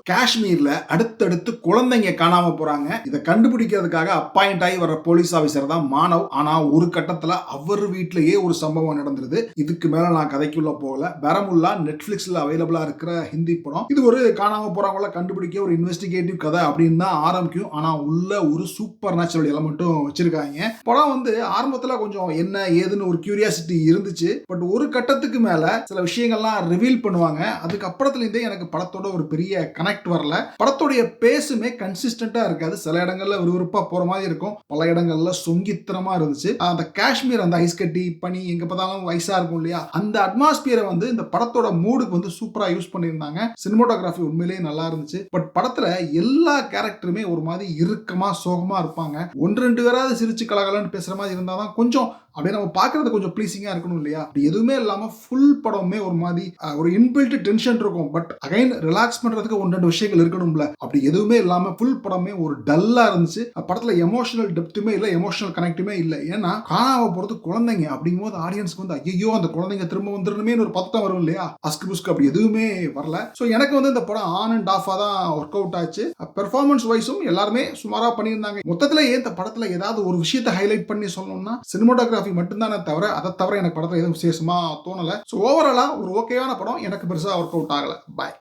காஷ்மீர்ல அடுத்தடுத்து குழந்தைங்க காணாம போறாங்க. இதை கண்டுபிடிக்கிறதுக்காக அப்பாயிண்ட் ஆகி வர போலீஸ் ஆபீசர் தான் மானவ். ஆனா ஒரு கட்டத்துல அவர் வீட்டிலேயே ஒரு சம்பவம் நடந்துருது. இதுக்கு மேல நான் கதைக்குள்ள போகல. பெரமுல்லா நெட்ஃபிளிக்ஸ்ல அவைலபிளா இருக்கிற ஹிந்தி படம். இது ஒரு காணாம போறவங்கள கண்டுபிடிக்க ஒரு இன்வெஸ்டிகேட்டிவ் கதை அப்படின்னு தான் ஆரம்பிக்கும். ஆனா உள்ள ஒரு சூப்பர் நேச்சுரல் எலமெண்ட்டும் வச்சிருக்காங்க. படம் வந்து ஆரம்பத்துல கொஞ்சம் என்ன ஏதுன்னு ஒரு கியூரியாசிட்டி இருந்துச்சு. பட் ஒரு கட்டத்துக்கு மேல சில விஷயங்கள்லாம் ரிவீல் பண்ணுவாங்க. அதுக்கு அப்புறத்துல இருந்தே எனக்கு படத்தோட ஒரு பெரிய கனெக்ட் வரல. படத்துடைய பேசுமே கன்சிஸ்டன்டா இருக்காது. சில இடங்கள்ல விறுவிறுப்பா போற மாதிரி இருக்கும், பல இடங்கள்ல சொங்கித்தனமா இருந்துச்சு. அந்த காஷ்மீர், அந்த ஐஸ் கட்டி பனி எங்க பார்த்தாலும் வயசா இருக்கும் இல்லையா, அந்த அட்மாஸ்பியரை வந்து இந்த படத்தோட மூடுக்கு வந்து சூப்பரா யூஸ் பண்ணியிருந்தாங்க. சினிமோட்டோகிராஃபி உண்மையிலேயே நல்லா இருந்துச்சு. பட் படத்துல எல்லா கேரக்டருமே ஒரு மாதிரி இறுக்கமா சோகமா இருப்பாங்க. ஒன்று ரெண்டு பேராவது சிரிச்சு கலகலன்னு பேசுற மாதிரி இருந்தாதான் கொஞ்சம் அப்படியே நம்ம பார்க்கறது கொஞ்சம் ப்ளீசிங்கா இருக்கணும் இல்லையா. அப்படி எதுவுமே இல்லாம ஃபுல் படமே ஒரு மாதிரி ஒரு இன்பில்ட் டென்ஷன் இருக்கும். பட் அகைன் ரிலாக்ஸ் பண்றதுக்கு ஒன்று ரெண்டு விஷயங்கள் இருக்கணும்ல. அப்படி எதுவுமே இல்லாம ஃபுல் படமே ஒரு டல்லா இருந்துச்சு. படத்துல எமோஷனல் டெப்த்துமே இல்ல, எமோஷனல் கனெக்ட்டுமே இல்ல. ஏன்னா காணாம போறது குழந்தைங்க அப்படிங்கும்போது ஆடியன்ஸ்க்கு வந்து ஐயோ அந்த குழந்தைங்க திரும்ப வந்துடணுமே ஒரு பதட்டம் வரும் இல்லையா. அஸ்கு புஸ்கு அப்படி எதுவுமே வரல. ஸோ எனக்கு வந்து இந்த படம் ஆன் அண்ட் ஆஃபா தான் ஒர்க் அவுட் ஆச்சு. பெர்ஃபார்மன்ஸ் வைஸும் எல்லாருமே சுமாரா பண்ணியிருந்தாங்க. மொத்தத்துல இந்த படத்துல ஏதாவது ஒரு விஷயத்தை ஹைலைட் பண்ணி சொல்லணும்னா சினிமோட்டோகிராஃபி மட்டும்தானே தவிர, அதை தவிர எனக்கு படத்துல எதுவும் விசேஷமா தோணல. ஸோ ஓவராலா ஒரு ஓகேவான படம். எனக்கு பெருசா ஒர்க் அவுட் ஆகல. பாய்.